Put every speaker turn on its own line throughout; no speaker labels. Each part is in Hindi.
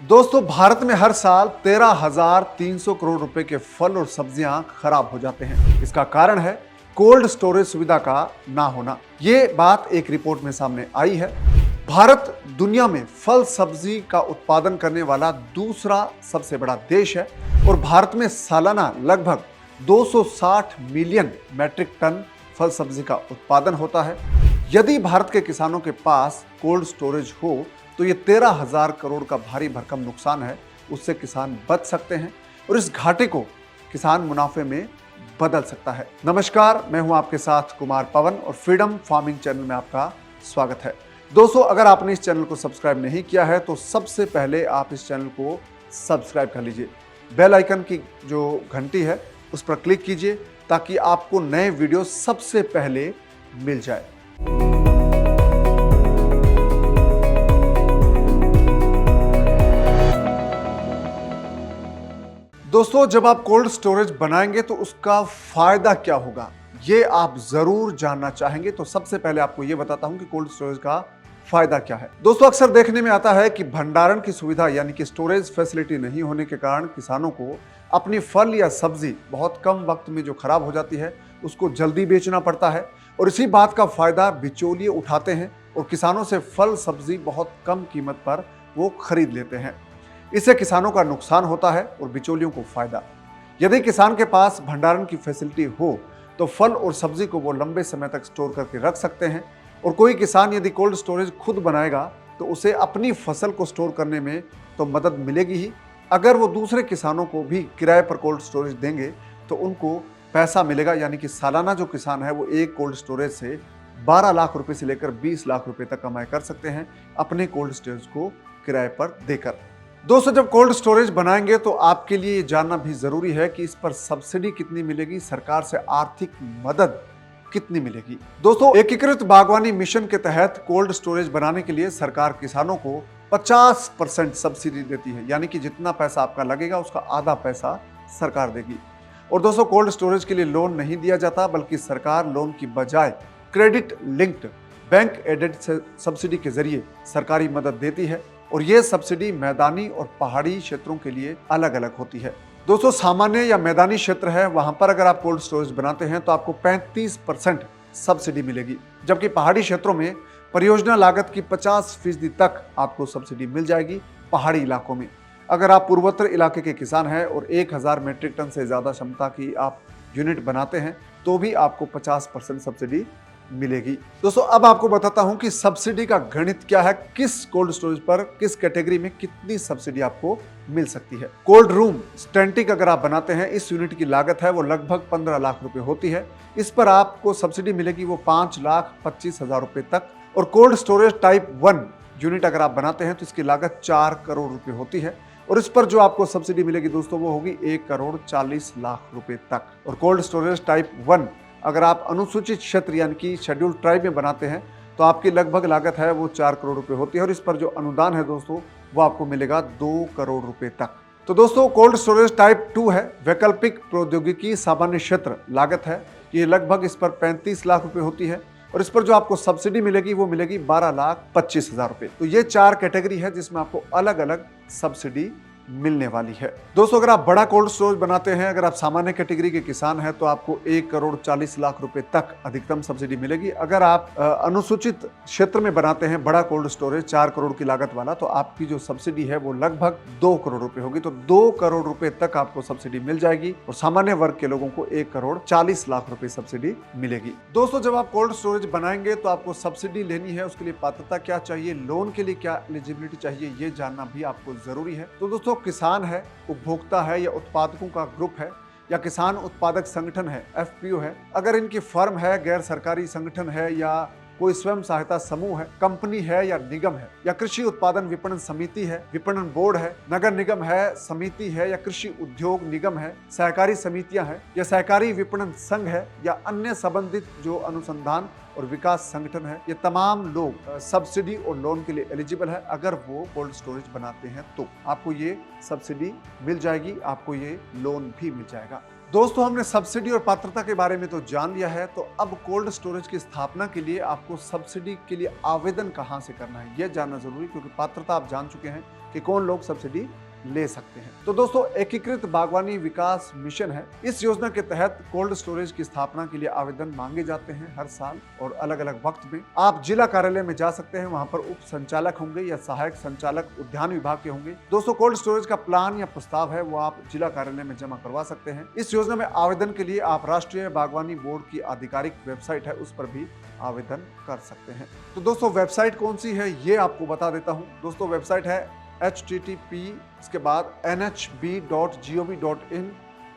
दोस्तों, भारत में हर साल 13,300 करोड़ रुपए के फल और सब्जियां खराब हो जाते हैं। इसका कारण है कोल्ड स्टोरेज सुविधा का ना होना। ये बात एक रिपोर्ट में सामने आई है। भारत दुनिया में फल सब्जी का उत्पादन करने वाला दूसरा सबसे बड़ा देश है और भारत में सालाना लगभग 260 मिलियन मैट्रिक टन फल सब्जी का उत्पादन होता है। यदि भारत के किसानों के पास कोल्ड स्टोरेज हो तो ये 13,000 करोड़ का भारी भरकम नुकसान है, उससे किसान बच सकते हैं और इस घाटे को किसान मुनाफे में बदल सकता है। नमस्कार, मैं हूं आपके साथ कुमार पवन और फ्रीडम फार्मिंग चैनल में आपका स्वागत है। दोस्तों, अगर आपने इस चैनल को सब्सक्राइब नहीं किया है तो सबसे पहले आप इस चैनल को सब्सक्राइब कर लीजिए। बेल आइकन की जो घंटी है उस पर क्लिक कीजिए ताकि आपको नए वीडियो सबसे पहले मिल जाए। दोस्तों, जब आप कोल्ड स्टोरेज बनाएंगे तो उसका फायदा क्या होगा, ये आप जरूर जानना चाहेंगे। तो सबसे पहले आपको ये बताता हूं कि कोल्ड स्टोरेज का फायदा क्या है। दोस्तों, अक्सर देखने में आता है कि भंडारण की सुविधा यानी कि स्टोरेज फैसिलिटी नहीं होने के कारण किसानों को अपनी फल या सब्जी बहुत कम वक्त में जो खराब हो जाती है उसको जल्दी बेचना पड़ता है और इसी बात का फायदा बिचौलिए उठाते हैं और किसानों से फल सब्जी बहुत कम कीमत पर वो खरीद लेते हैं। इससे किसानों का नुकसान होता है और बिचौलियों को फायदा। यदि किसान के पास भंडारण की फैसिलिटी हो तो फल और सब्जी को वो लंबे समय तक स्टोर करके रख सकते हैं और कोई किसान यदि कोल्ड स्टोरेज खुद बनाएगा तो उसे अपनी फसल को स्टोर करने में तो मदद मिलेगी ही। अगर वो दूसरे किसानों को भी किराए पर कोल्ड स्टोरेज देंगे तो उनको पैसा मिलेगा, यानी कि सालाना जो किसान है वो एक कोल्ड स्टोरेज से 12 लाख रुपए से लेकर 20 लाख रुपए तक कमाई कर सकते हैं अपने कोल्ड स्टोरेज को किराए पर देकर। दोस्तों, जब कोल्ड स्टोरेज बनाएंगे तो आपके लिए ये जानना भी जरूरी है कि इस पर सब्सिडी कितनी मिलेगी, सरकार से आर्थिक मदद कितनी मिलेगी। दोस्तों, एकीकृत बागवानी मिशन के तहत कोल्ड स्टोरेज बनाने के लिए सरकार किसानों को 50% सब्सिडी देती है, यानी कि जितना पैसा आपका लगेगा उसका आधा पैसा सरकार देगी। और दोस्तों, कोल्ड स्टोरेज के लिए लोन नहीं दिया जाता बल्कि सरकार लोन की बजाय credit linked bank aided subsidy के जरिए सरकारी मदद देती है और यह सब्सिडी मैदानी और पहाड़ी क्षेत्रों के लिए अलग अलग होती है। दोस्तों, सामान्य या मैदानी क्षेत्र है वहां पर अगर आप कोल्ड स्टोरेज बनाते हैं तो आपको 35% सब्सिडी मिलेगी, जबकि पहाड़ी क्षेत्रों में परियोजना लागत की 50% तक आपको सब्सिडी मिल जाएगी। पहाड़ी इलाकों में अगर आप पूर्वोत्तर इलाके के किसान हैं और 1000 मीट्रिक टन से ज्यादा क्षमता की आप यूनिट बनाते हैं तो भी आपको 50% सब्सिडी मिलेगी। दोस्तों, अब आपको बताता हूं कि सब्सिडी का गणित क्या है, किस कोल्ड स्टोरेज पर किस कैटेगरी में कितनी सब्सिडी आपको मिल सकती है। कोल्ड रूम स्टैंटिक अगर आप बनाते हैं, इस यूनिट की लागत है वो लगभग 15 लाख रुपए होती है। इस पर आपको सब्सिडी मिलेगी वो 5,25,000 रुपए तक। और कोल्ड स्टोरेज टाइप 1 यूनिट अगर आप बनाते हैं तो इसकी लागत 4 करोड़ रुपए होती है और इस पर जो आपको सब्सिडी मिलेगी दोस्तों वो होगी 1,40,00,000 रुपए तक। और कोल्ड स्टोरेज टाइप 1 अगर आप अनुसूचित क्षेत्र यानी कि शेड्यूल ट्राइब में बनाते हैं तो आपकी लगभग लागत है वो 4 करोड़ रुपए होती है और इस पर जो अनुदान है दोस्तों वो आपको मिलेगा 2 करोड़ रुपए तक। तो दोस्तों, कोल्ड स्टोरेज टाइप 2 है वैकल्पिक प्रौद्योगिकी सामान्य क्षेत्र, लागत है ये लगभग इस पर 35 लाख रुपए होती है और इस पर जो आपको सब्सिडी मिलेगी वो मिलेगी 12,25,000 रुपए। तो ये 4 कैटेगरी है जिसमें आपको अलग अलग सब्सिडी मिलने वाली है। दोस्तों, अगर आप बड़ा कोल्ड स्टोरेज बनाते हैं, अगर आप सामान्य कैटेगरी के किसान हैं तो आपको 1,40,00,000 रुपए तक अधिकतम सब्सिडी मिलेगी। अगर आप अनुसूचित क्षेत्र में बनाते हैं बड़ा कोल्ड स्टोरेज 4 करोड़ की लागत वाला तो आपकी जो सब्सिडी है वो लगभग 2 करोड़ रुपए होगी। तो 2 करोड़ रुपए तक आपको सब्सिडी मिल जाएगी और सामान्य वर्ग के लोगों को 1,40,00,000 रुपए सब्सिडी मिलेगी। दोस्तों, जब आप कोल्ड स्टोरेज बनाएंगे तो आपको सब्सिडी लेनी है, उसके लिए पात्रता क्या चाहिए, लोन के लिए क्या एलिजिबिलिटी चाहिए, ये जानना भी आपको जरूरी है। तो दोस्तों, किसान है, उपभोक्ता है या उत्पादकों का ग्रुप है या किसान उत्पादक संगठन है, एफपीओ है, अगर इनकी फर्म है, गैर सरकारी संगठन है या कोई स्वयं सहायता समूह है, कंपनी है या निगम है या कृषि उत्पादन विपणन समिति है, विपणन बोर्ड है, नगर निगम है, समिति है या कृषि उद्योग निगम है, सहकारी समितियां हैं या सहकारी विपणन संघ है या अन्य संबंधित जो अनुसंधान और विकास संगठन है, ये तमाम लोग सब्सिडी और लोन के लिए एलिजिबल है। अगर वो कोल्ड स्टोरेज बनाते हैं तो आपको ये सब्सिडी मिल जाएगी, आपको ये लोन भी मिल जाएगा। दोस्तों हमने सब्सिडी और पात्रता के बारे में तो जान लिया है, तो अब कोल्ड स्टोरेज की स्थापना के लिए आपको सब्सिडी के लिए आवेदन कहां से करना है यह जानना जरूरी, क्योंकि पात्रता आप जान चुके हैं कि कौन लोग सब्सिडी ले सकते हैं। तो दोस्तों एकीकृत बागवानी विकास मिशन है, इस योजना के तहत कोल्ड स्टोरेज की स्थापना के लिए आवेदन मांगे जाते हैं हर साल और अलग अलग वक्त में। आप जिला कार्यालय में जा सकते हैं, वहां पर उप संचालक होंगे या सहायक संचालक उद्यान विभाग के होंगे। दोस्तों कोल्ड स्टोरेज का प्लान या प्रस्ताव है वो आप जिला कार्यालय में जमा करवा सकते हैं। इस योजना में आवेदन के लिए आप राष्ट्रीय बागवानी बोर्ड की आधिकारिक वेबसाइट है उस पर भी आवेदन कर सकते हैं। तो दोस्तों वेबसाइट कौन सी है ये आपको बता देता हूँ। दोस्तों वेबसाइट है http इसके बाद nhb.gov.in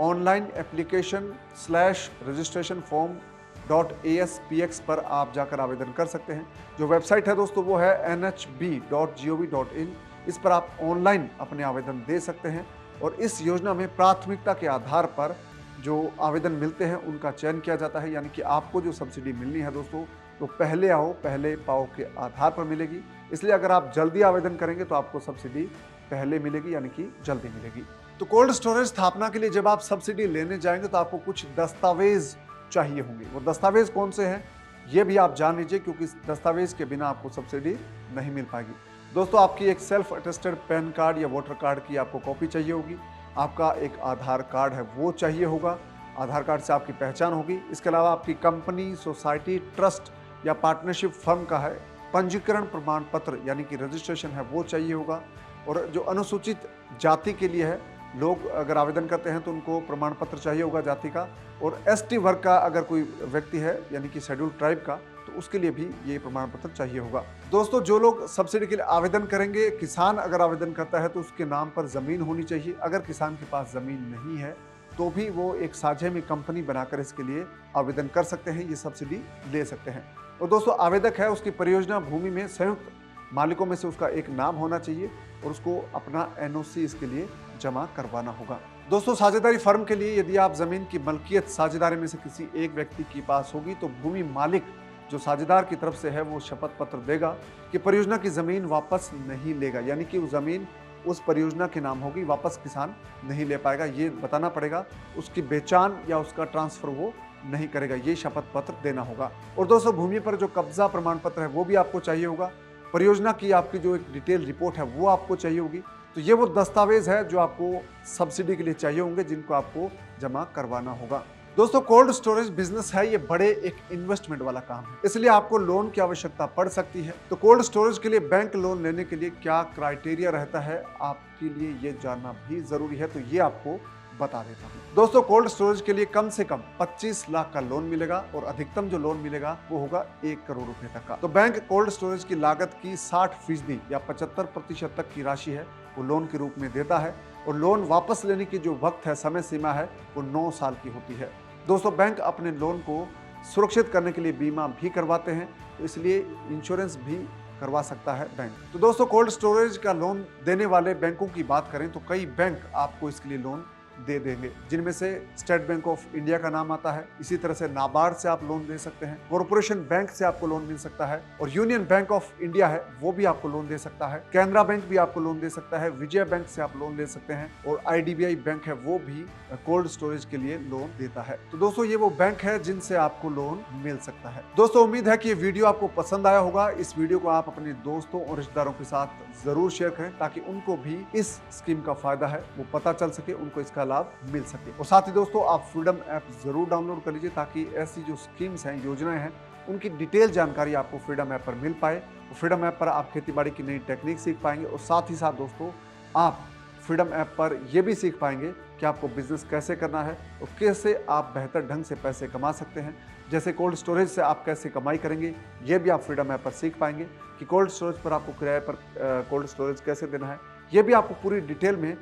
ऑनलाइन एप्लीकेशन /रजिस्ट्रेशन फॉर्म.aspx पर आप जाकर आवेदन कर सकते हैं। जो वेबसाइट है दोस्तों वो है nhb.gov.in, इस पर आप ऑनलाइन अपने आवेदन दे सकते हैं और इस योजना में प्राथमिकता के आधार पर जो आवेदन मिलते हैं उनका चयन किया जाता है, यानी कि आपको जो सब्सिडी मिलनी है दोस्तों तो पहले आओ पहले पाओ के आधार पर मिलेगी। इसलिए अगर आप जल्दी आवेदन करेंगे तो आपको सब्सिडी पहले मिलेगी, यानी कि जल्दी मिलेगी। तो कोल्ड स्टोरेज स्थापना के लिए जब आप सब्सिडी लेने जाएंगे तो आपको कुछ दस्तावेज चाहिए होंगे। वो दस्तावेज कौन से हैं ये भी आप जान लीजिए, क्योंकि इस दस्तावेज के बिना आपको सब्सिडी नहीं मिल पाएगी। दोस्तों आपकी एक सेल्फ अटेस्टेड पैन कार्ड या वोटर कार्ड की आपको कॉपी चाहिए होगी, आपका एक आधार कार्ड है वो चाहिए होगा, आधार कार्ड से आपकी पहचान होगी। इसके अलावा आपकी कंपनी, सोसाइटी, ट्रस्ट या पार्टनरशिप फर्म का है पंजीकरण प्रमाण पत्र यानी कि रजिस्ट्रेशन है वो चाहिए होगा। और जो अनुसूचित जाति के लिए है, लोग अगर आवेदन करते हैं तो उनको प्रमाण पत्र चाहिए होगा जाति का। और एसटी वर्ग का अगर कोई व्यक्ति है यानी कि शेड्यूल्ड ट्राइब का, तो उसके लिए भी ये प्रमाण पत्र चाहिए होगा। दोस्तों जो लोग सब्सिडी के लिए आवेदन करेंगे, किसान अगर आवेदन करता है तो उसके नाम पर जमीन होनी चाहिए। अगर किसान के पास जमीन नहीं है तो भी वो एक साझे में कंपनी बनाकर इसके लिए आवेदन कर सकते हैं, ये सब्सिडी ले सकते हैं। और दोस्तों आवेदक है उसकी परियोजना भूमि में संयुक्त मालिकों में से उसका एक नाम होना चाहिए और उसको अपना एनओसी इसके लिए जमा करवाना होगा। दोस्तों साझेदारी फर्म के लिए यदि आप जमीन की मलकियत साझेदारी में से किसी एक व्यक्ति के पास होगी तो भूमि मालिक जो साझेदार की तरफ से है वो शपथ पत्र देगा कि परियोजना की जमीन वापस नहीं लेगा, यानी कि वो जमीन उस परियोजना के नाम होगी, वापस किसान नहीं ले पाएगा। ये बताना पड़ेगा, उसकी बेचान या उसका ट्रांसफर वो नहीं करेगा, ये शपथ पत्र देना होगा। और दोस्तों भूमि पर जो कब्जा प्रमाण पत्र है वो भी आपको चाहिए होगा। परियोजना की आपकी जो एक डिटेल रिपोर्ट है वो आपको चाहिए होगी। तो ये वो दस्तावेज है जो आपको सब्सिडी के लिए चाहिए होंगे, जिनको आपको जमा करवाना होगा। दोस्तों कोल्ड स्टोरेज बिजनेस है, ये बड़े एक इन्वेस्टमेंट वाला काम है, इसलिए आपको लोन की आवश्यकता पड़ सकती है। तो कोल्ड स्टोरेज के लिए बैंक लोन लेने के लिए क्या क्राइटेरिया रहता है आपके लिए ये जानना भी जरूरी है, तो ये आपको बता देता हूँ। दोस्तों कोल्ड स्टोरेज के लिए कम से कम 25 लाख का लोन मिलेगा और अधिकतम जो लोन मिलेगा वो होगा 1 करोड़ रुपए तक का। तो बैंक कोल्ड स्टोरेज की लागत की 60% या 75% तक की राशि है वो लोन के रूप में देता है और लोन वापस लेने की जो वक्त है, समय सीमा है, वो 9 साल की होती है। दोस्तों बैंक अपने लोन को सुरक्षित करने के लिए बीमा भी करवाते हैं, तो इसलिए इंश्योरेंस भी करवा सकता है बैंक। तो दोस्तों कोल्ड स्टोरेज का लोन देने वाले बैंकों की बात करें तो कई बैंक आपको इसके लिए लोन दे देंगे, जिनमें से स्टेट बैंक ऑफ इंडिया का नाम आता है। इसी तरह से नाबार्ड से आप लोन ले सकते हैं, कॉर्पोरेशन बैंक से आपको लोन मिल सकता है और यूनियन बैंक ऑफ इंडिया है वो भी आपको लोन दे सकता है। कैनरा बैंक भी आपको लोन दे सकता है, विजय बैंक से आप लोन ले सकते हैं और IDBI बैंक है वो भी कोल्ड स्टोरेज के लिए लोन देता है। तो दोस्तों ये वो बैंक है जिनसे आपको लोन मिल सकता है। दोस्तों उम्मीद है कि ये वीडियो आपको पसंद आया होगा। इस वीडियो को आप अपने दोस्तों और रिश्तेदारों के साथ जरूर शेयर करें ताकि उनको भी इस स्कीम का फायदा है वो पता चल सके, उनको इसका लाभ मिल सके। और साथ ही दोस्तों आप फ्रीडम ऐप जरूर डाउनलोड कर लीजिए ताकि ऐसी जो स्कीम्स हैं, योजनाएं हैं, उनकी डिटेल जानकारी आपको फ्रीडम ऐप पर मिल पाए। फ्रीडम ऐप पर आप खेतीबाड़ी की नई टेक्निक सीख पाएंगे और साथ ही साथ दोस्तों आप फ्रीडम ऐप पर यह भी सीख पाएंगे कि आपको बिजनेस कैसे करना है और कैसे आप बेहतर ढंग से पैसे कमा सकते हैं। जैसे कोल्ड स्टोरेज से आप कैसे कमाई करेंगे ये भी आप फ्रीडम ऐप पर सीख पाएंगे कि कोल्ड स्टोरेज पर आपको किराए पर कोल्ड स्टोरेज कैसे देना है, ये भी आपको पूरी डिटेल में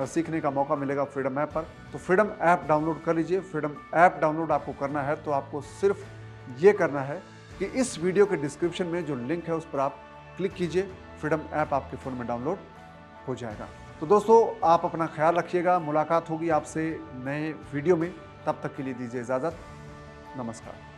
सीखने का मौका मिलेगा फ्रीडम ऐप पर। तो फ्रीडम ऐप डाउनलोड कर लीजिए। फ्रीडम ऐप डाउनलोड आपको करना है तो आपको सिर्फ ये करना है कि इस वीडियो के डिस्क्रिप्शन में जो लिंक है उस पर आप क्लिक कीजिए, फ्रीडम ऐप आपके फ़ोन में डाउनलोड हो जाएगा। तो दोस्तों आप अपना ख्याल रखिएगा, मुलाकात होगी आपसे नए वीडियो में, तब तक के लिए दीजिए इजाज़त, नमस्कार।